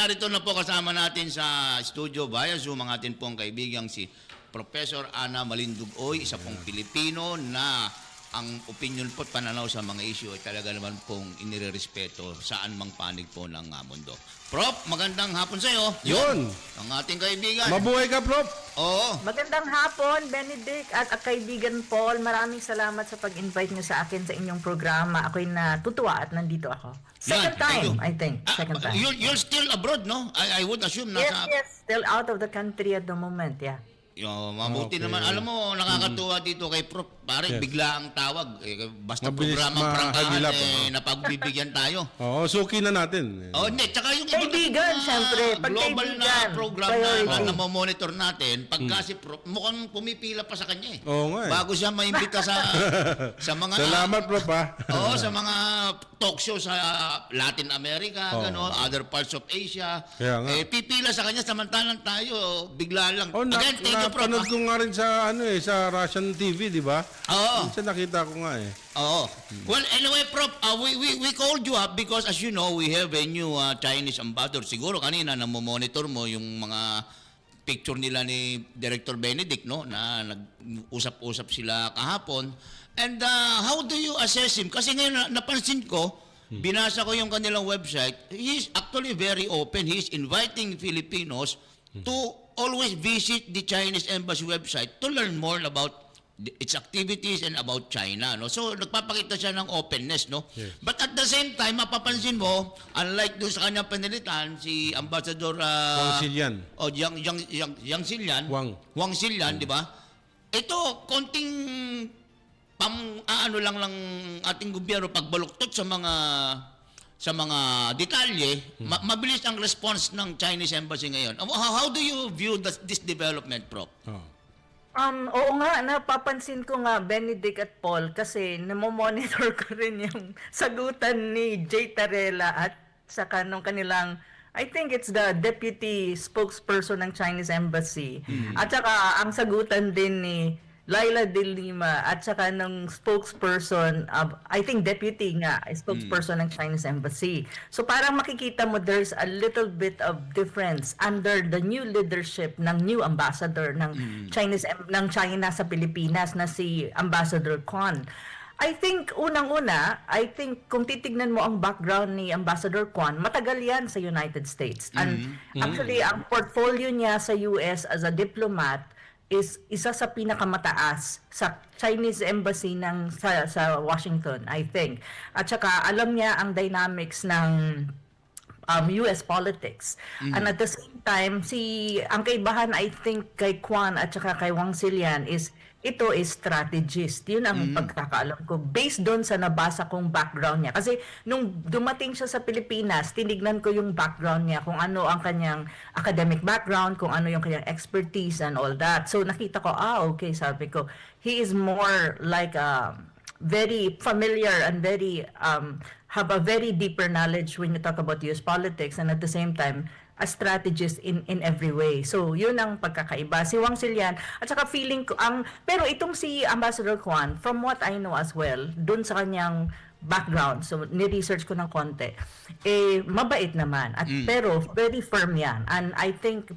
narito na po kasama natin sa studio via Zoom ang atin pong kaibigang si Professor Ana Malindugoy, isa pong Pilipino na ang opinion po at pananaw sa mga issue ay talaga naman pong inirerespeto saan mang panig po ng mundo. Prof, magandang hapon sa iyo. Yun. Ang ating kaibigan. Mabuhay ka, Prof. Oo. Magandang hapon, Benedict at kaibigan Paul. Maraming salamat sa pag-invite niyo sa akin sa inyong programa. Ako'y natutuwa at nandito ako. Second time, I think. Second time. You're still abroad, no? I would assume nasa... Yes. Still out of the country at the moment, yeah. Yo, mabuti Okay. naman. Alam mo, nakakatuwa dito kay Prof. Pare, Yes. bigla ang tawag. Basta Mabilis programang prangkahan, mahagilap, napagbibigyan tayo. Oo, suki na natin. Oh, hindi. Tsaka yung Kaibigan, syempre. Pag global na kaibigan, program priority. na namomonitor natin, pagka si Prof, mukhang pumipila pa sa kanya eh. Oo nga eh. Bago siya maimbita sa mga... Salamat, Prof. Oo, sa mga talk show sa Latin America, Oo. gano, other parts of Asia. Kaya nga. Pipila sa kanya, samantalang tayo, bigla lang. Oh, Again, thank you, Prof. napanood ko nga rin sa sa Russian TV, di ba? Oo. Minsan nakita ko nga eh. Oo. Well, anyway, Prof, we called you up because as you know, we have a new Chinese ambassador. Siguro kanina namomonitor mo yung mga picture nila ni Director Benedict, no? Na nag-usap-usap sila kahapon. And how do you assess him? Kasi ngayon napansin ko, binasa ko yung kanilang website. He's actually very open. He's inviting Filipinos to always visit the Chinese Embassy website to learn more about its activities and about China, no? So nagpapakita siya ng openness, no? Yes. But at the same time, mapapansin mo, unlike doon sa kanyang panalitan, si Ambassador Wang Xilian. Yang Xilian, Wang Xilian, di ba? Ito konting ano lang ating gobyerno pagbaluktot sa mga detalye, mabilis ang response ng Chinese Embassy ngayon. How do you view this development, Prof? Oh. Oo nga, napapansin ko nga, Benedict at Paul, kasi namomonitor ko rin yung sagutan ni Jay Tarela at saka nung kanilang, I think it's the deputy spokesperson ng Chinese Embassy. At saka ang sagutan din ni Laila De Lima at saka ng spokesperson, I think deputy nga, spokesperson ng Chinese Embassy. So parang makikita mo there's a little bit of difference under the new leadership ng new ambassador ng ng China sa Pilipinas na si Ambassador Kwan. I think, unang-una, kung titignan mo ang background ni Ambassador Kwan, matagal yan sa United States. And actually, ang portfolio niya sa US as a diplomat is isa sa pinakamataas sa Chinese Embassy sa Washington, I think. At saka alam niya ang dynamics ng US politics. And at the same time, ang kaibahan I think kay Kwan at saka kay Wang Xilian is ito is strategist. Yun ang pagkakaalam ko. Based doon sa nabasa kong background niya. Kasi nung dumating siya sa Pilipinas, tinignan ko yung background niya, kung ano ang kanyang academic background, kung ano yung kanyang expertise and all that. So nakita ko, okay, sabi ko, he is more like very familiar and very have a very deeper knowledge when you talk about US politics, and at the same time a strategist in every way. So yun ang pagkakaiba si Wang Xilian. At saka feeling ko pero itong si Ambassador Kwan, from what I know as well, dun sa kanyang background, so ni-research ko ng konti, mabait naman at pero very firm yan, and I think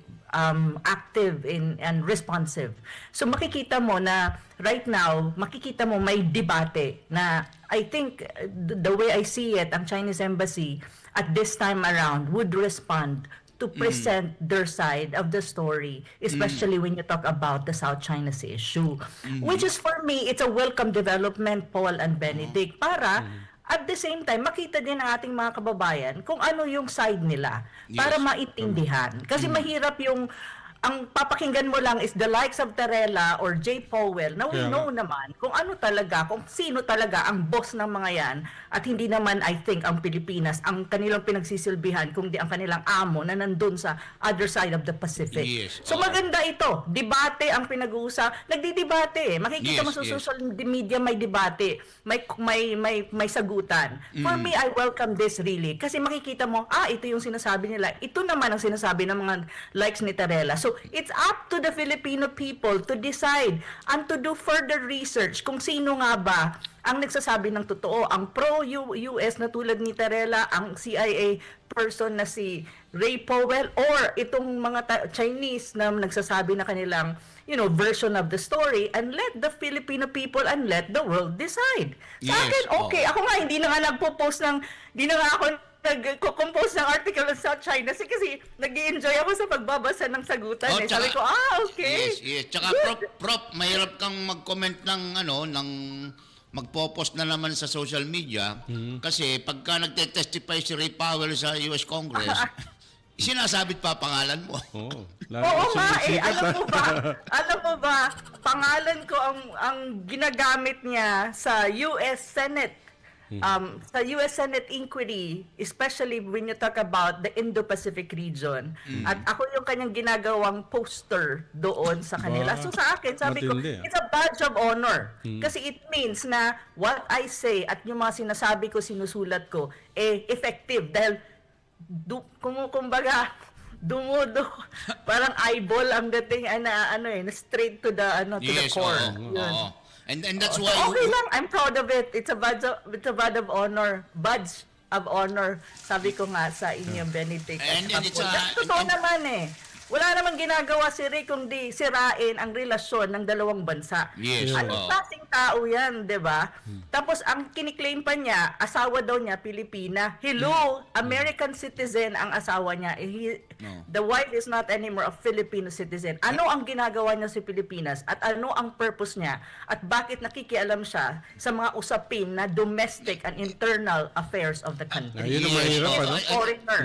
active and responsive. So makikita mo na right now, makikita mo may debate na I think the way I see it, ang Chinese Embassy at this time around would respond to present their side of the story, especially when you talk about the South China Sea issue. Which is for me, it's a welcome development, Paul and Benedict, para at the same time, makita din ng ating mga kababayan kung ano yung side nila para maintindihan. Kasi mahirap ang papakinggan mo lang is the likes of Tarela or Jay Powell na we know naman kung ano talaga, kung sino talaga ang boss ng mga yan, at hindi naman I think ang Pilipinas ang kanilang pinagsisilbihan kundi ang kanilang amo na nandun sa other side of the Pacific. Yes. So maganda ito, debate ang pinag-uusap, nagdidebate, makikita mo sa social media may debate, may sagutan. For me, I welcome this really kasi makikita mo, ito yung sinasabi nila, ito naman ang sinasabi ng mga likes ni Tarela. So So it's up to the Filipino people to decide and to do further research kung sino nga ba ang nagsasabi ng totoo, ang pro-US na tulad ni Tarela, ang CIA person na si Ray Powell, or itong mga Chinese na nagsasabi na kanilang version of the story, and let the Filipino people and let the world decide. Sa Yes, akin, okay. Ako nga, hindi na nga ako nag-compose ng article on South China kasi nag-i-enjoy ako sa pagbabasa ng sagutan. Sabi ko, okay. Yes. Tsaka Prof, mahirap kang mag-comment ng magpo-post na naman sa social media kasi pagka nagte-testify si Ray Powell sa US Congress, sinasabit pa pangalan mo. Oo nga, alam mo ba, pangalan ko ang ginagamit niya sa US Senate. Sa US Senate inquiry, especially when you talk about the Indo-Pacific region. At ako yung kanyang ginagawang poster doon sa kanila. So sa akin, sabi ko, it's a badge of honor. Kasi it means na what I say at yung mga sinasabi ko, sinusulat ko, effective. Dahil, kumbaga, dumudo, parang eyeball ang dating, straight to the, to the core. Yun. And that's why okay lang, I'm proud of it. It's a badge of honor. Badge of honor. Sabi ko nga sa inyo, Benedict. And it's totoo naman eh. Wala namang ginagawa si Rick kundi sirain ang relasyon ng dalawang bansa. Yes. Anong klaseng tao yan, di ba? Tapos ang kiniklaim pa niya, asawa daw niya, Pilipina. Hello, American citizen ang asawa niya. The wife is not anymore a Filipino citizen. Ano ang ginagawa niya sa Pilipinas? At ano ang purpose niya? At bakit nakikialam siya sa mga usapin na domestic and internal affairs of the country? Yun ang mahirap, ano? Foreigner.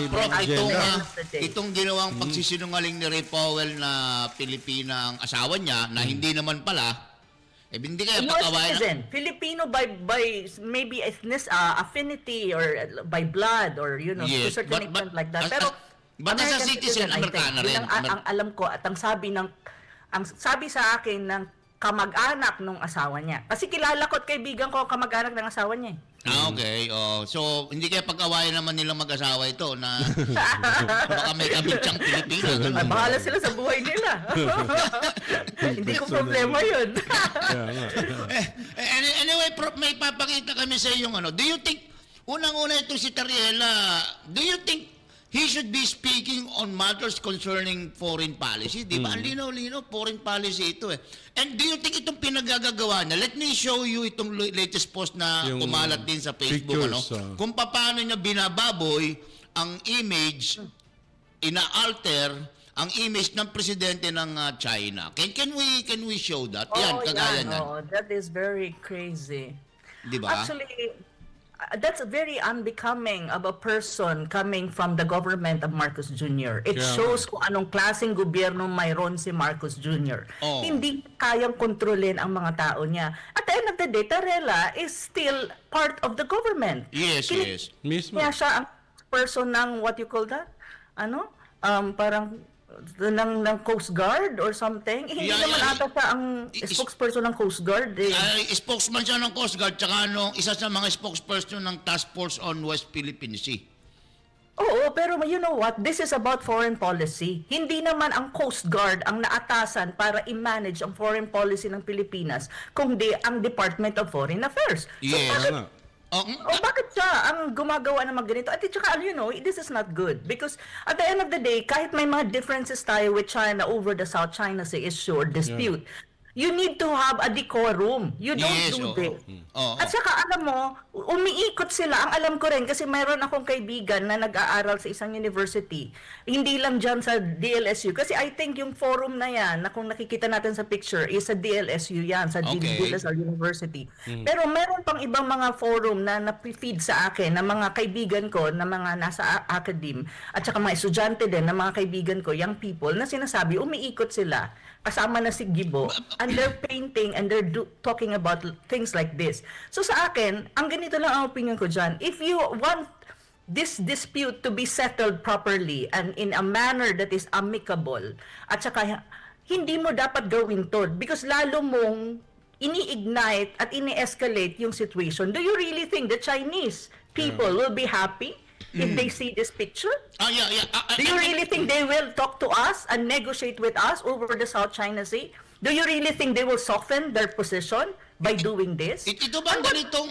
Prof, agenda. itong ginawang pagsisinungaling ni Ray Powell na Pilipina ang asawa niya na hindi naman pala, hindi kaya US pag-awayan citizen, Filipino by maybe affinity or by blood or to Yes, certain but extent like that. Pero but as a American citizen, I think. Amerikana Yun rin. ang alam ko at ang sabi sa akin ng kamag-anak ng asawa niya. Kasi kilala ko at kaibigan ko ang kamag-anak ng asawa niya. Okay. So, hindi kaya pag-awayan naman nilang mag-asawa ito na baka may kabitsang Pilipina. Ay, bahala sila sa buhay nila. Hindi ko problema yun. Anyway, Prof, may papakita kami sa iyo do you think, unang-una ito si Tariela, do you think he should be speaking on matters concerning foreign policy? Di ba? Ang linaw-linaw, foreign policy ito eh. And do you think itong pinagagagawa niya? Let me show you itong latest post na Yung kumalat din sa Facebook. pictures, Kung paano niya binababoy ang image, ina-alter ang image ng presidente ng China. Can we show that? Yan, kagaya nan. That is very crazy. Di ba? Actually, that's very unbecoming of a person coming from the government of Marcos Jr. It shows kung anong klaseng gobyerno mayroon si Marcos Jr. Oh. Hindi kayang kontrolin ang mga tao niya. At the end of the day, Tarela is still part of the government. Yes. Mismo. Kaya siya ang person ng, what you call that? Parang ng Coast Guard or something. Hindi naman ata siya ang spokesperson ng Coast Guard. Spokesman siya ng Coast Guard tsaka isa sa mga spokesperson ng Task Force on West Philippine Sea. Oo, pero you know what? This is about foreign policy. Hindi naman ang Coast Guard ang naatasan para i-manage ang foreign policy ng Pilipinas, kundi ang Department of Foreign Affairs. Yes. Bakit siya ang gumagawa ng mga ganito? At saka, this is not good. Because at the end of the day, kahit may mga differences tayo with China over the South China Sea issue or dispute, you need to have a decorum. You don't do this. At saka alam mo, umiikot sila. Ang alam ko rin, kasi mayroon akong kaibigan na nag-aaral sa isang university. Hindi lang dyan sa DLSU. Kasi I think yung forum na yan, na kung nakikita natin sa picture, is sa DLSU yan, sa DLSU University. Pero meron pang ibang mga forum na na-feed sa akin, na mga kaibigan ko, na mga nasa academe, at saka mga estudyante din, na mga kaibigan ko, young people, na sinasabi, umiikot sila. Kasama na si Gibo, and they're painting and they're talking about things like this. So sa akin, ang ganito lang ang opinion ko dyan. If you want this dispute to be settled properly and in a manner that is amicable, at saka hindi mo dapat gawin to because lalo mong ini-ignite at ini-escalate yung situation. Do you really think the Chinese people will be happy if they see this picture? Yeah. Do you really think they will talk to us and negotiate with us over the South China Sea? Do you really think they will soften their position by doing this? Ito bang ganitong,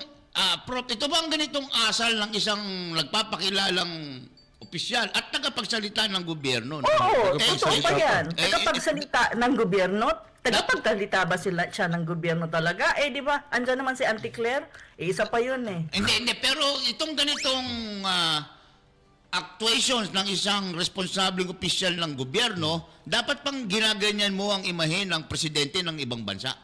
Prof, ito bang ganitong asal ng isang nagpapakilalang opisyal at tagapagsalita ng gobyerno? Oo, totoo Tagapagsalita pa yan. pa. Tagapagsalita ng gobyerno, tagapagsalita ba siya ng gobyerno talaga? Eh, di ba, andyan naman si Auntie Claire, isa pa yun eh. Hindi. Pero itong ganitong actuations ng isang responsableng opisyal ng gobyerno, dapat pang ginaganyan mo ang imahe ng presidente ng ibang bansa.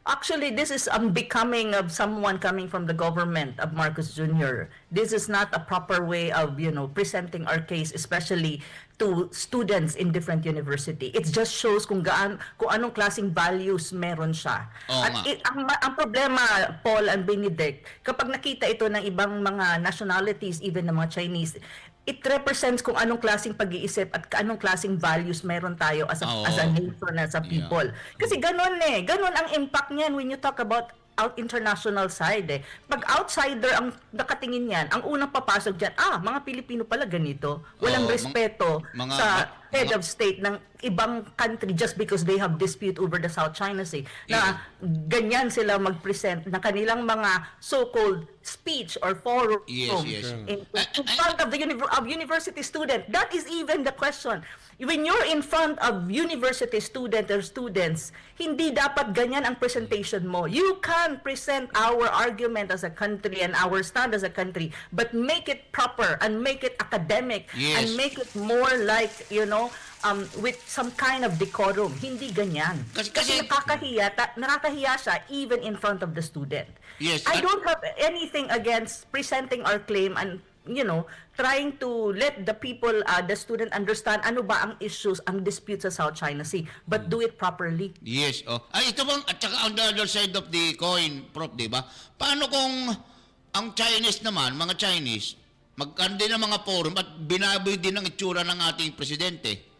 Actually, this is unbecoming of someone coming from the government of Marcos Jr. This is not a proper way of, presenting our case, especially to students in different university. It just shows kung anong klaseng values meron siya. Oo At nga. ang problema, Paul and Benedict, kapag nakita ito ng ibang mga nationalities, even ng mga Chinese, it represents kung anong klaseng pag-iisip at anong klaseng values meron tayo as a nation, as a people. Kasi ganun ang impact niyan when you talk about international side eh. Pag outsider ang nakatingin yan, ang unang papasok dyan, mga Pilipino pala ganito. Walang respeto sa head of state ng ibang country just because they have dispute over the South China Sea. Na ganyan sila mag-present na kanilang mga so-called speech or forum Yes. in front of the university student. That is even the question. When you're in front of university student or students, hindi dapat ganyan ang presentation mo. You can present our argument as a country and our stand as a country, but make it proper and make it academic and make it more like, with some kind of decorum. Hindi ganyan. Kasi nakakahiya siya even in front of the student. Yes. I don't have anything against presenting our claim and trying to let the people, the student understand ano ba ang issues, ang disputes sa South China Sea. But do it properly. Yes. Ito bang, at saka on the other side of the coin, Prof, di ba? Paano kung ang Chinese naman, mga Chinese, magkaroon din ng mga forum at binaboy din ang itsura ng ating presidente?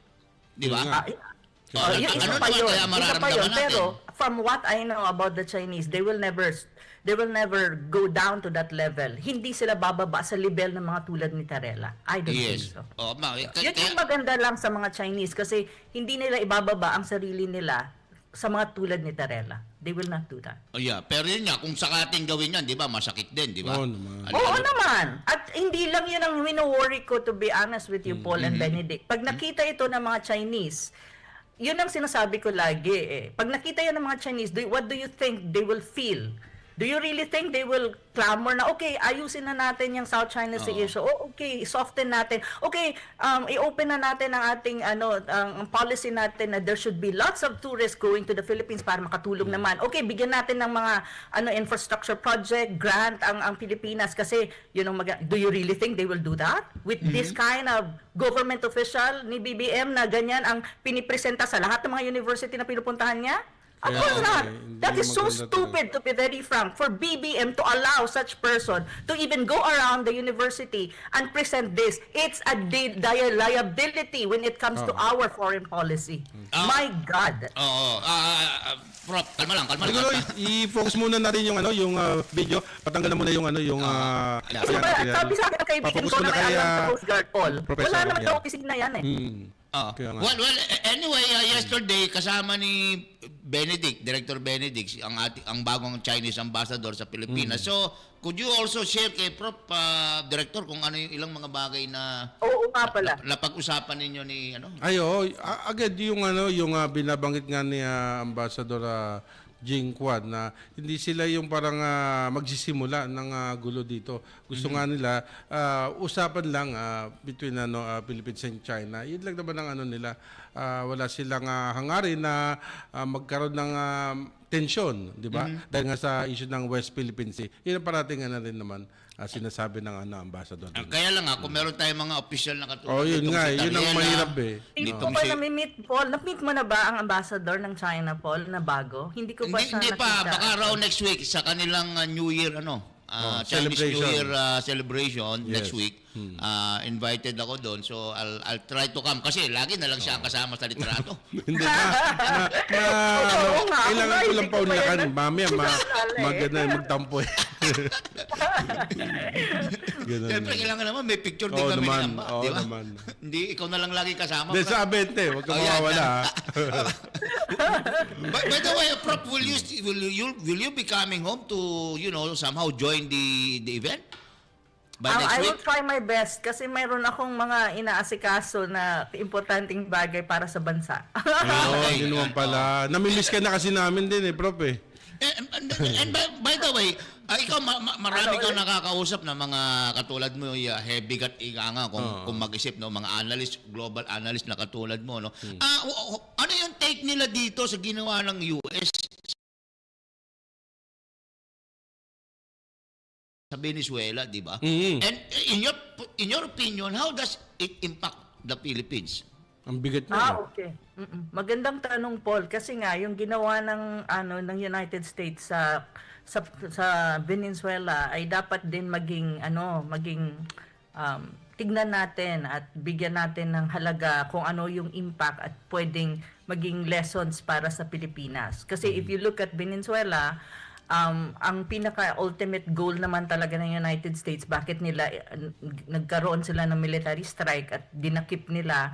Di ba? Yun, isa Ano pa naman yun. kaya mararamdaman natin? Pero from what I know about the Chinese, they will never go down to that level. Hindi sila bababa sa level ng mga tulad ni Tarela. I don't think so. Yun yung maganda lang sa mga Chinese kasi hindi nila ibababa ang sarili nila sa mga tulad ni Tarela. They will not do that. Pero yun nga, kung sakating gawin yan, di ba, masakit din, di ba? Oo naman. Oo naman. At hindi lang yun ang wino-worry ko, to be honest with you, Paul and Benedict. Pag nakita ito ng mga Chinese, yun ang sinasabi ko lagi eh. Pag nakita yan ng mga Chinese, what do you think they will feel? Do you really think they will clamor na, okay, ayusin na natin yung South China Sea issue. Okay, soften natin. Okay, i-open na natin ang ating ang policy natin na there should be lots of tourists going to the Philippines para makatulong naman. Okay, bigyan natin ng mga infrastructure project, grant ang Pilipinas kasi do you really think they will do that? With this kind of government official ni BBM na ganyan ang pinipresenta sa lahat ng mga university na pinupuntahan niya? Of course not. That is so stupid, to be very frank, for BBM to allow such person to even go around the university and present this. It's a liability when it comes to our foreign policy. My God. Prof, kalma lang. Siguro i-focus muna natin yung video. Patanggalan muna yung Sabi sa akin ng kaibigan ko na may alam sa Coast Guard, Paul. Wala naman sa opisina yan eh. Well, anyway, yesterday kasama ni Director Benedict, ang bagong Chinese ambassador sa Pilipinas. So, could you also share kay Prof, Director, kung ano yung ilang mga bagay na Oo nga pala. napag-usapan ninyo ni agad yung binabanggit nga ni Ambassador Jing Quad na hindi sila yung parang magsisimula ng gulo dito. Gusto nga nila usapan lang between Philippines and China. Yun lang naman ang nila. Wala silang hangarin na magkaroon ng tensyon, di ba? Dahil nga sa issue ng West Philippine Sea. Yun ang parating na rin naman sinasabi ng ambassador. Kaya lang kung meron tayong mga official na katulad yun nga, si yun ang Tarela, mahirap eh. Hindi ko pa na-meet, Paul. Na-meet mo na ba ang ambassador ng China, Paul, na bago? Hindi ko pa siya Hindi pa, nakita. baka raw next week sa kanilang New Year Chinese New celebration. Year celebration next Yes. week. Invited ako doon, so I'll try to come kasi lagi na lang siya ang kasama sa litrato. Hindi Oo nga, kailangan ako ko nga, lang hindi ko pa paunlakan. yan Mamaya nakikita. maganda magtampo eh. Ganun Siyempre, na. kailangan naman may picture din Oo kami naman, ni Amba, oo di ba? naman. Hindi, ikaw na lang lagi kasama. Then sa Abente, huwag ka Oh, yan, mawawala. yan. Ha? By the way, Prof, will you be coming home to, somehow join the event? By next I week? will try my best kasi mayroon akong mga inaasikaso na importanteng bagay para sa bansa. Oo, Okay. hindi naman pala. Namimiss ka na kasi namin din Prof And by the way, ikaw marami Ano kang ulit? nakakausap na mga katulad mo, heavy gat ika nga kung mag-isip, no, mga analyst, global analyst na katulad mo, no. Ano yung take nila dito sa ginawa ng US sa Venezuela, di ba? And in your opinion, how does it impact the Philippines? Ang bigat na. Okay. Magandang tanong, Paul, kasi nga yung ginawa ng United States sa Venezuela ay dapat din maging tignan natin at bigyan natin ng halaga kung ano yung impact at pwedeng maging lessons para sa Pilipinas. Kasi if you look at Venezuela, ang pinaka-ultimate goal naman talaga ng United States, bakit nila nagkaroon sila ng military strike at dinakip nila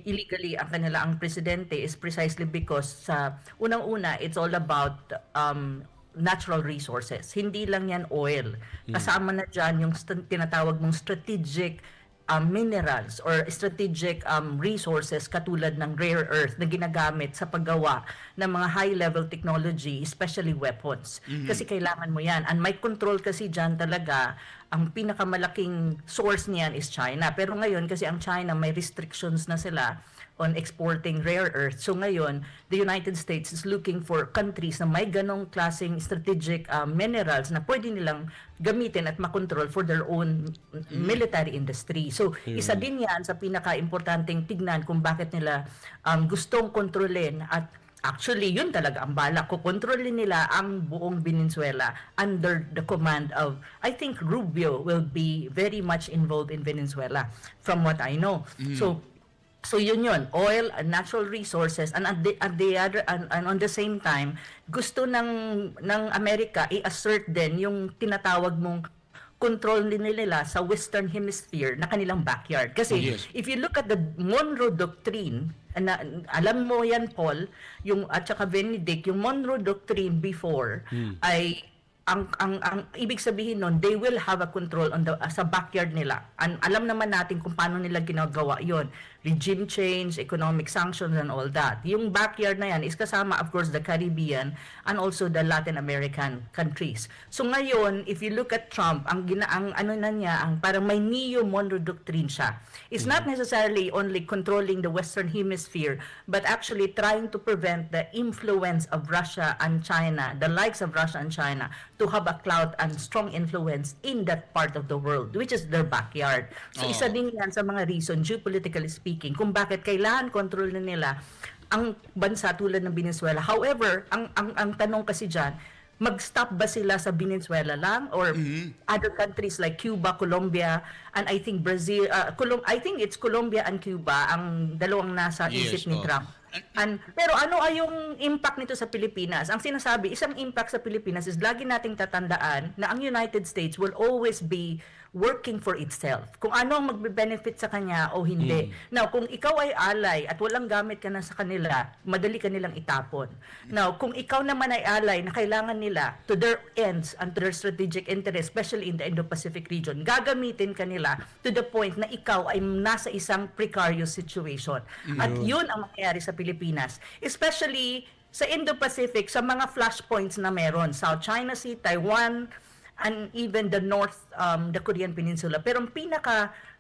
illegally ang presidente is precisely because sa unang-una, it's all about natural resources. Hindi lang yan oil. Kasama na dyan yung tinatawag mong strategic minerals or strategic resources katulad ng rare earth na ginagamit sa paggawa ng mga high-level technology, especially weapons. Kasi kailangan mo yan. And may control kasi dyan talaga, ang pinakamalaking source niyan is China. Pero ngayon, kasi ang China may restrictions na sila on exporting rare earth. So ngayon, the United States is looking for countries na may ganong klaseng strategic minerals na pwede nilang gamitin at makontrol for their own military industry. So isa din yan sa pinaka-importanting tignan kung bakit nila gustong kontrolin at actually, yun talaga ang balak ko. Kontrolin nila ang buong Venezuela under the command of, I think Rubio will be very much involved in Venezuela from what I know. So yun, oil and natural resources, and at the other and on the same time gusto ng Amerika i-assert din yung tinatawag mong control din nila sa Western Hemisphere na kanilang backyard. Kasi Yes. if you look at the Monroe Doctrine, alam mo yan, Paul, at saka Benedict, yung Monroe Doctrine before ay ang ibig sabihin nun, they will have a control on sa backyard nila. Alam naman natin kung paano nila ginagawa yon. Regime change, economic sanctions, and all that. Yung backyard na yan is kasama, of course, the Caribbean and also the Latin American countries. So ngayon, if you look at Trump, ang parang may neo-Monroe Doctrine siya. It's not necessarily only controlling the Western Hemisphere, but actually trying to prevent the influence of Russia and China, the likes of Russia and China, to have a clout and strong influence in that part of the world, which is their backyard. So isa din yan sa mga reason, geopolitically speaking, kung bakit kailangan control na nila ang bansa tulad ng Venezuela. However, ang tanong kasi dyan, mag-stop ba sila sa Venezuela lang or other countries like Cuba, Colombia, and I think Brazil, I think it's Colombia and Cuba ang dalawang nasa isip ni Trump. Pero ano ay yung impact nito sa Pilipinas? Ang sinasabi, isang impact sa Pilipinas is lagi nating tatandaan na ang United States will always be working for itself. Kung ano ang magbe-benefit sa kanya o hindi. Now, kung ikaw ay ally at walang gamit ka na sa kanila, madali ka nilang itapon. Now, kung ikaw naman ay ally na kailangan nila to their ends and to their strategic interest, especially in the Indo-Pacific region, gagamitin ka nila to the point na ikaw ay nasa isang precarious situation. At yun ang mangyayari sa Pilipinas. Especially sa Indo-Pacific, sa mga flashpoints na meron. South China Sea, Taiwan, and even the the Korean Peninsula. Pero ang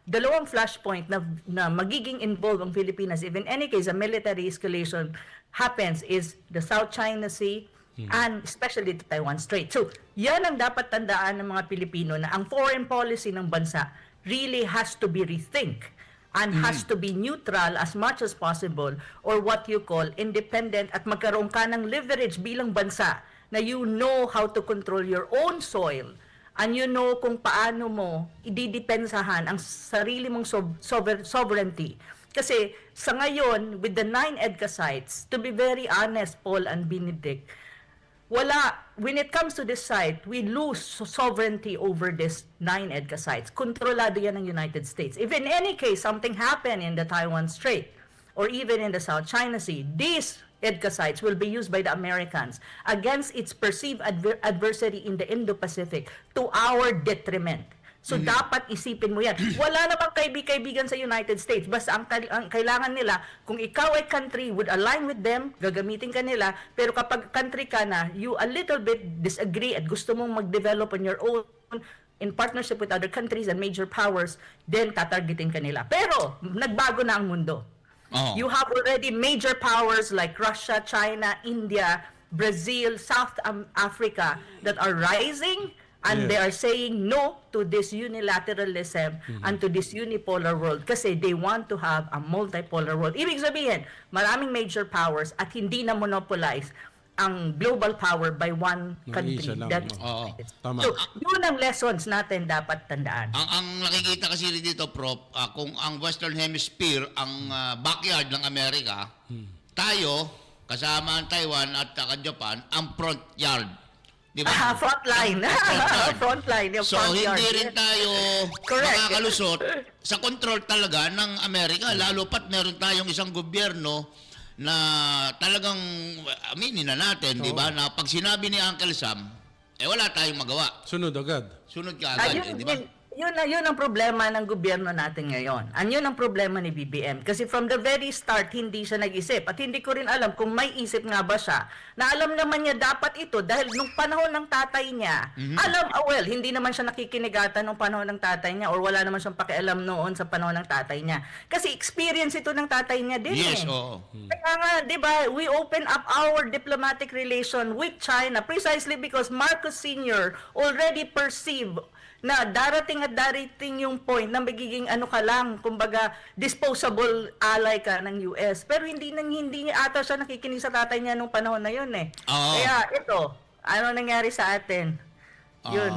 dalawang flashpoint na magiging involved ang Pilipinas, if in any case a military escalation happens, is the South China Sea and especially the Taiwan Strait. So, yan ang dapat tandaan ng mga Pilipino na ang foreign policy ng bansa really has to be rethink and has to be neutral as much as possible, or what you call independent, at magkaroon ka ng leverage bilang bansa na you know how to control your own soil and you know kung paano mo ididepensahan ang sarili mong sovereignty. Kasi sa ngayon, with the 9 EDCA sites, to be very honest, Paul and Benedict, when it comes to this site, we lose sovereignty over this 9 EDCA sites. Kontrolado yan ng United States. If in any case something happened in the Taiwan Strait or even in the South China Sea, these EDCA sites will be used by the Americans against its perceived adversary in the Indo-Pacific to our detriment. So dapat isipin mo yan. Wala namang kaibigan sa United States. Basta ang kailangan nila, kung ikaw ay country would align with them, gagamitin ka nila, pero kapag country ka na, you a little bit disagree at gusto mong mag-develop on your own in partnership with other countries and major powers, then tatargetin ka nila. Pero nagbago na ang mundo. Oo. You have already major powers like Russia, China, India, Brazil, South Africa that are rising. And they are saying no to this unilateralism and to this unipolar world kasi they want to have a multipolar world. Ibig sabihin, maraming major powers at hindi na monopolize ang global power by one country. Isa lang, That- Oo. Tama. So, yun ang lessons natin dapat tandaan. Ang nakikita kasi rin dito, Prof, kung ang Western Hemisphere, ang backyard ng Amerika, tayo, kasama ang Taiwan at saka Japan, ang front yard. Di ba? Frontline. Frontline. Yung So, front yard. hindi rin tayo Correct. makakalusot sa control talaga ng Amerika. Lalo pat meron tayong isang gobyerno na talagang aminin na natin, di ba? Na pag sinabi ni Uncle Sam, wala tayong magawa. Sunod agad. Sunod ka agad, di ba? Yun ang problema ng gobyerno natin ngayon. Yun ang problema ni BBM. Kasi from the very start, hindi siya nag-isip. At hindi ko rin alam kung may isip nga ba siya na alam naman niya dapat ito dahil nung panahon ng tatay niya, hindi naman siya nakikinigatan nung panahon ng tatay niya or wala naman siyang pakialam noon sa panahon ng tatay niya. Kasi experience ito ng tatay niya din Yes, eh. oo. Kaya nga, di ba, we open up our diplomatic relation with China precisely because Marcos Sr. already perceived na darating yung point na magiging ka lang, kumbaga disposable ally ka ng US. Pero hindi ata siya nakikinig sa tatay niya nung panahon na yun eh. Oo. Kaya ito, ano nangyari sa atin? Yun.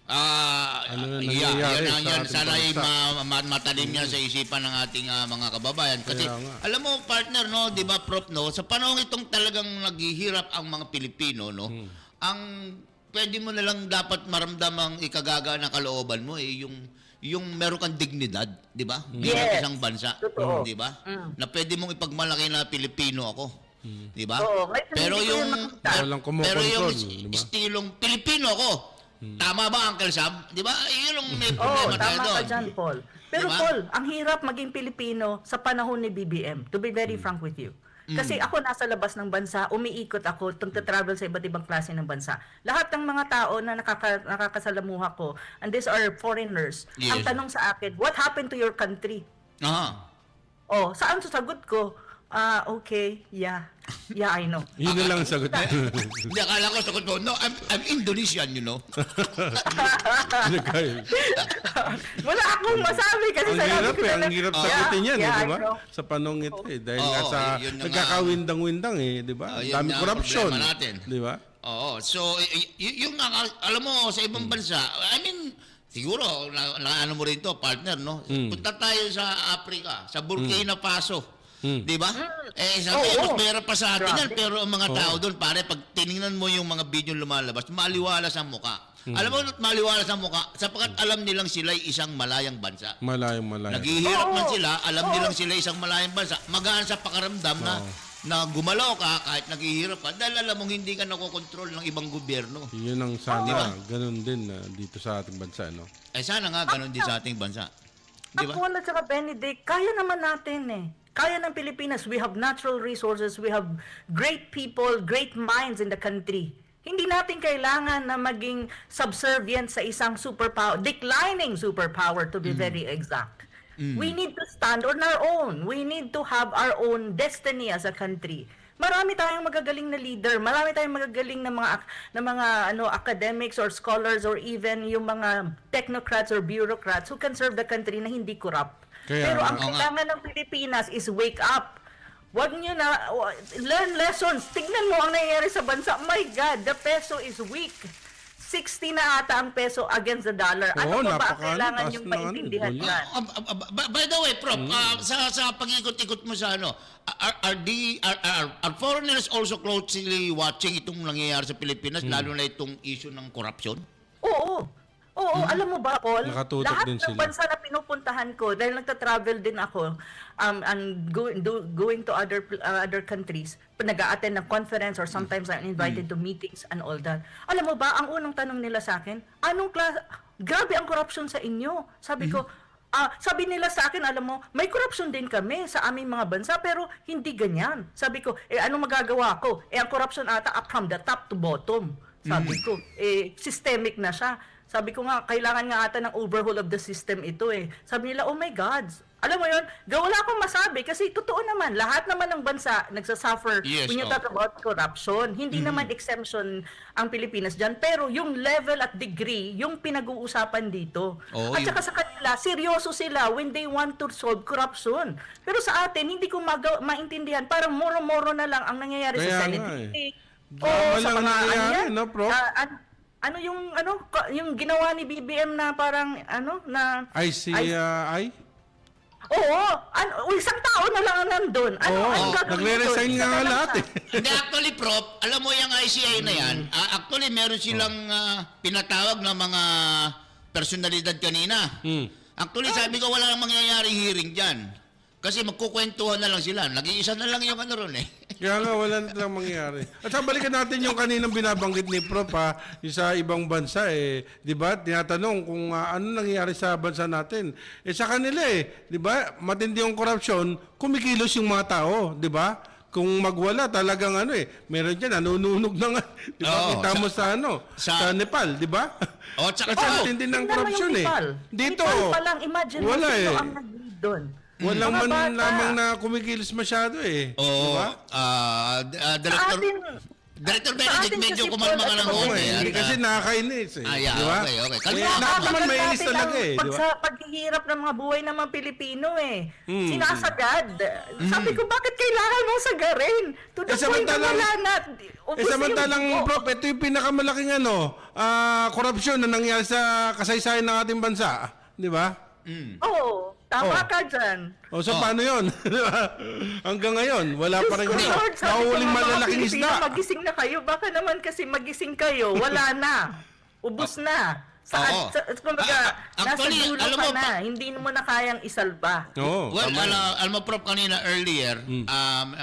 Ano na Yeah, nangyayari yan, sa yan. ating Sana ay bansa? matalim yan sa isipan ng ating mga kababayan. Kasi, Kaya nga. alam mo, partner, no, di ba, Prof, no, sa panahon itong talagang naghihirap ang mga Pilipino, no, ang pwede mo na lang dapat maramdamang ikagaga na kalooban mo, yung meron kang dignidad, di ba? Bilang Yes. isang bansa, Totoo. di ba? Na pwede mong ipagmalaki na Pilipino ako. Di ba? Oo, ngayon Pero hindi ko yung yun makita. Walang pero yung kumokontrol, di ba? estilong Pilipino ako. Tama ba, Uncle Sam? Di ba? Yun ang may Oo, problema tayo tama ka doon. dyan, Paul. Pero Diba? Paul, ang hirap maging Pilipino sa panahon ni BBM, to be very frank with you. Kasi ako nasa labas ng bansa, umiikot ako, travel sa iba't ibang klase ng bansa. Lahat ng mga tao na nakakasalamuha ko, and these are foreigners, ang Yes. tanong sa akin, what happened to your country? Aha. Oh, saan sasagot ko? Okay, yeah, I know. Yun na lang ang sagot. Hindi, akala ko sagot mo, no, I'm Indonesian, you know. Wala akong masabi kasi Ang sinabi hirap ko eh, na ang lang, hirap yeah, sagutin yan, yeah, di I ba? know. Sa panong ito eh. Dahil nga Oo, sa yun na nga. nagkakawindang-windang eh, di ba? Yun Dami nga ang korupsyon. problema natin. Di ba? Oo. So, yung nga, alam mo, sa ibang bansa, I mean, siguro, ano mo rin to, partner, no? Punta tayo sa Africa, sa Burkina Faso. Di ba? Sabi, mas meron pa sa atin yan, pero ang mga tao doon, pare, pag tiningnan mo yung mga video lumalabas, maliwalas ang muka. Alam mo, maliwalas ang muka, sapagkat alam nilang sila'y isang malayang bansa. Malayang. Naghihirap man sila, alam nilang sila isang malayang bansa, magaan sa pakaramdam na gumalaw ka kahit naghihirap ka dahil alam mong hindi ka nakokontrol ng ibang gobyerno. Yun ang sana, ganun din dito sa ating bansa, no? Sana nga ganun din sa ating bansa. Di ba? Ako at saka Benedict, kaya naman natin eh. Kaya ng Pilipinas. We have natural resources. We have great people, great minds in the country. Hindi natin kailangan na maging subservient sa isang superpower, declining superpower to be very exact. We need to stand on our own. We need to have our own destiny as a country. Marami tayong magagaling na leader, marami tayong magagaling na mga academics or scholars or even yung mga technocrats or bureaucrats who can serve the country na hindi corrupt. Kaya Pero ang nga. kailangan ng Pilipinas is wake up. Wag nyo na, learn lessons. Tignan mo ang nangyayari sa bansa. My God, the peso is weak. 60 na ata ang peso against the dollar. Ano Oo, pa ba ang napaka- kailangan taas yung na ano, maintindihan dollar. dyan? By the way, Prof, sa pag-ikot-ikot mo sa ano, are foreigners also closely watching itong nangyayari sa Pilipinas, lalo na itong issue ng corruption? Oo. Oo, alam mo ba, Paul? Nakatutok Lahat din ng sila. bansa na pinupuntahan ko, dahil nagta-travel din ako, and going to other countries, nag-a-attend ng conference or sometimes I'm invited to meetings and all that. Alam mo ba, ang unang tanong nila sa akin, grabe ang corruption sa inyo. Sabi ko, sabi nila sa akin, alam mo, may corruption din kami sa aming mga bansa, pero hindi ganyan. Sabi ko, anong magagawa ko? Ang corruption ata up from the top to bottom. Sabi ko, systemic na siya. Sabi ko nga, kailangan nga ata ng overhaul of the system ito eh. Sabi nila, oh my God. Alam mo yun, wala akong masabi kasi totoo naman, lahat naman ng bansa nagsasuffer Yes, when you talk about corruption. Hindi naman exemption ang Pilipinas dyan, pero yung level at degree, yung pinag-uusapan dito. Oo, At saka sa kanila, seryoso sila when they want to solve corruption. Pero sa atin, hindi ko maintindihan, parang moro-moro na lang ang nangyayari Kaya sa Senate. nga eh. Hindi. Drama Oo, sa lang ang mga nangyayari, yan. no, Prof? Yung ginawa ni BBM na parang ICI? Oo, isang tao na lang ang nandun. Oo, gagawin nagre-resign doon? nga Isa na lang lahat siya. eh. Hindi, actually, Prof, alam mo yung ICI na yan, actually, meron silang pinatawag na mga personalidad kanina. Actually, sabi ko, wala nang mangyayaring hearing dyan. Kasi magkukwentuhan na lang sila. Nag-iisa na lang yung ano ron eh. Kaya nga, wala na lang mangyayari. At saka balikan natin yung kaninang binabanggit ni Prof, yung sa ibang bansa, di ba? Tinatanong kung ano nangyayari sa bansa natin. Sa kanila di ba? Matindi yung korupsyon, kumikilos yung mga tao, di ba? Kung magwala, talagang meron dyan, nanununog na nga. Di ba? Oo, Kita mo sa Nepal, di ba? Oo, tsaka- Kasi Oo, matindi ng Tingnan mo korupsyon yung Nepal. Dito, Nepal pa lang, imagine wala mo sino eh. ang nag-lead doon. Walang Mga man bata. lamang na kumikilos masyado eh. Di Oo, ba? Director, Sa atin, Director sa Benedict, atin medyo kasi, kumalma ka Paul, ng at Oo konti. eh. Kasi nakakainis eh. Yeah, Di ba? okay. Eh, Kalma. lahat naman Bakit mainis natin talaga ang eh. Di ba? paghihirap ng mga buhay ng mga Pilipino sinasagad. Sabi ko, bakit kailangan mong sagarin? To the point na samantalang- wala na. Samantalang, Prof, ito yung pinakamalaking korupsyon na nangyari sa kasaysayan ng ating bansa. Di ba? Oo, tama Oh. ka dyan. O, so paano yun? Di ba? Hanggang ngayon, wala pa rin Diyos ko, Lord, sabi ko nahuhuling nga, mga malalaking Pilipino, isda. magising na kayo. Baka naman kasi magising kayo, wala na. Ubus na. Oo. Kumbaga, nasa Actually, dulo alam ka mo, na. Hindi mo na kayang isalba. Oo, Well, tama. alam mo, Prof, kanina earlier,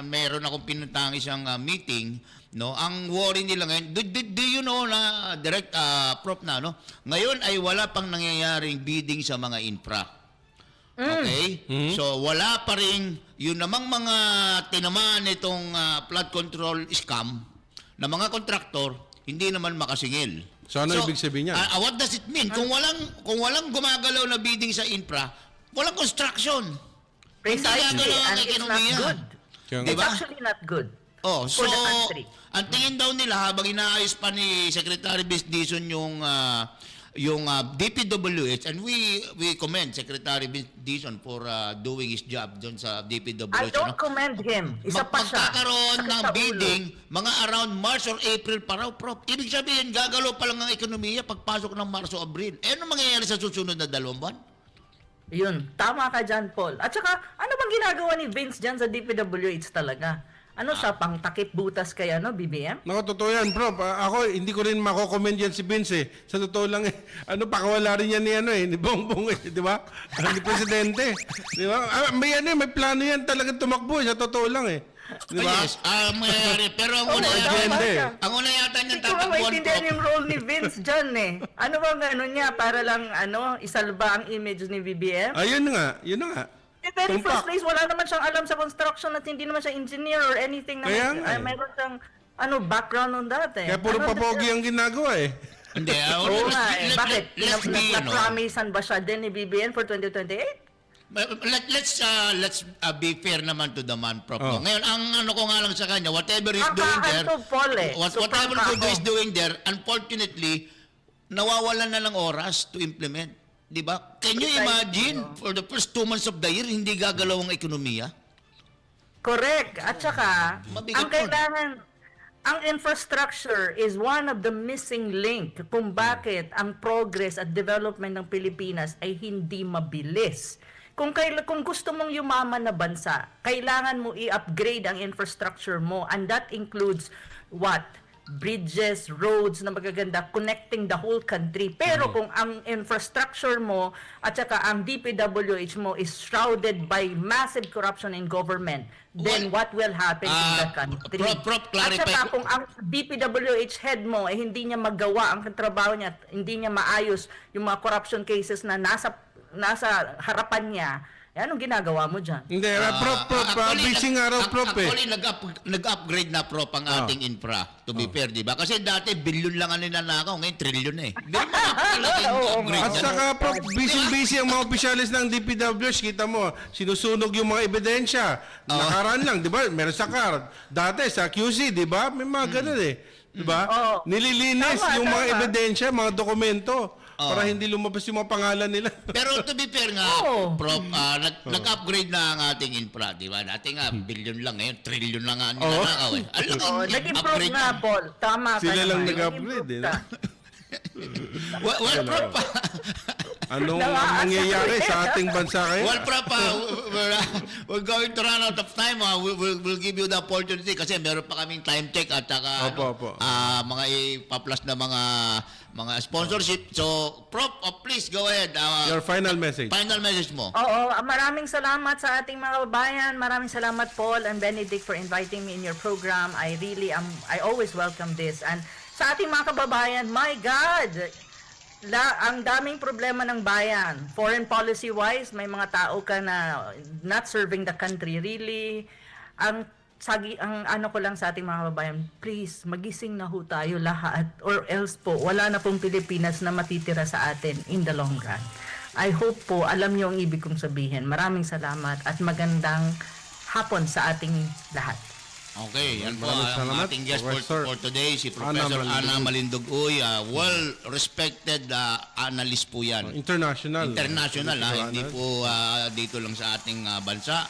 meron akong pinuntang isang meeting, no? Ang worry nila ngayon, do you know na, Prof na, no? Ngayon ay wala pang nangyayaring bidding sa mga infra. Okay? So, wala pa rin yun namang mga tinamaan nitong flood control scam na mga kontraktor, hindi naman makasingil. So, ano ibig sabihin niyan? What does it mean? Kung walang gumagalaw na bidding sa infra, walang construction. Precisely. Hindi gagalaw ang And it's not ekonomiya. good. Kaya nga. It's Diba? actually not good. Oh, so For the country. ang tingin daw nila habang inaayos pa ni Secretary Vince Dizon yung DPWH, and we commend Secretary Vince Dizon for doing his job doon sa DPWH. I don't commend him. Isa pa siya. Magkakaroon Sakit ng sa ulo. bidding mga around March or April pa raw, Prof. Ibig sabihin, gagalaw pa lang ang ekonomiya pagpasok ng Marso, Abril. Ano mangyayari sa susunod na 2 buwan? Yun, tama ka dyan, Paul. At saka, ano bang ginagawa ni Vince dyan sa DPWH talaga? Ano siya, pang takip butas kaya, no, BBM? Naku, totoo yan, Prof. Ako, hindi ko rin mako-comment yan si Vince Sa totoo lang pakawala rin yan ni Bongbong di ba? Ni Presidente. Di ba? May plano yan talagang tumakbo sa totoo lang Di ba? Yes, mangyayari. Pero ang una Oo, yata, tama agenda siya. ang una yata niyang Hindi ko tatakbuhan, maintindihan Prof. yung role ni Vince dyan Ano bang niya, para lang isalba ang image ni BBM? Ayun na nga. In the very Tumpak. first place, wala naman siyang alam sa construction at hindi naman siya engineer or anything na Kaya nga meron siyang background on that Kaya puro papogi ang ginagawa Hindi, Oo nga Bakit? let's be, Na-promisean ba siya din ni BBM for 2028? Let's be fair naman to the man, Prof. Oh. Ngayon, ang ano ko nga lang sa kanya, whatever he's doing there, Kakahantog, Paul whatever Super good he's doing there, unfortunately, nawawalan na ng oras to implement. Di ba? Can you Precisely, imagine, for the first 2 months of the year, hindi gagalaw ang ekonomiya? Correct. At saka, Mabigat ang yun. kailangan, ang infrastructure is one of the missing link kung bakit ang progress at development ng Pilipinas ay hindi mabilis. Kung gusto mong yumaman na bansa, kailangan mo i-upgrade ang infrastructure mo, and that includes what? Bridges, roads na magaganda, connecting the whole country. Pero kung ang infrastructure mo at saka ang DPWH mo is shrouded by massive corruption in government, then what will happen in the country? Prof, At clarify saka ko- kung ang DPWH head mo ay hindi niya magawa ang trabaho niya, at hindi niya maayos yung mga corruption cases na nasa harapan niya, anong ginagawa mo dyan? Hindi, Prof, busy nga raw, Prof eh. Actually, nag-upgrade na, Prof, ang ating infra. To be fair, di ba? Kasi dati, billion lang ang ninanakaw. Ngayon, trillion na eh. Di ba talaga yung upgrade At yan? saka, Prof, busy ang mga opisyalis ng DPWH. Kita mo, sinusunog yung mga ebidensya. Nakaraan lang, di ba? Meron sa card. Dati, sa QC, di ba? May mga ganun eh. Di ba? Oo. Nililinis Tama, yung mga tama. ebidensya, mga dokumento. Para hindi lumabas yung mga pangalan nila. Pero to be fair nga, Oo. Prof, nag-upgrade na ang ating infra, di ba? Dati nga, billion lang ngayon, trillion lang nga ang Oo. ninanakaw eh. Alam Oh, nag-improve nga, na. Paul. Tama ka Sila lang naman. nag-upgrade, Nag-improve eh, no? ka. Well, Prof, Anong Nawaasa mangyayari ko eh. sa ating bansa kayo? well, Prof, we're going to run out of time. We'll give you the opportunity kasi meron pa kaming time check at saka Opo. mga ipa-plus na mga sponsorship. So, Prof, please go ahead. Your final message. Final message mo. Oo, maraming salamat sa ating mga kababayan. Maraming salamat, Paul and Benedict, for inviting me in your program. I always welcome this. And sa ating mga kababayan, my God, ang daming problema ng bayan. Foreign policy-wise, may mga tao ka na not serving the country. Really, ang ano ko lang sa ating mga kababayan, please, magising na ho tayo lahat, or else po, wala na pong Pilipinas na matitira sa atin in the long run. I hope po, alam niyo ang ibig kong sabihin. Maraming salamat at magandang hapon sa ating lahat. Okay, yan po Maraming ang salamat, ating guest Professor for today, si Ana Professor Malindog. Ana Malindog-Uy. Well-respected analyst po yan. International. International, International. hindi po dito lang sa ating bansa.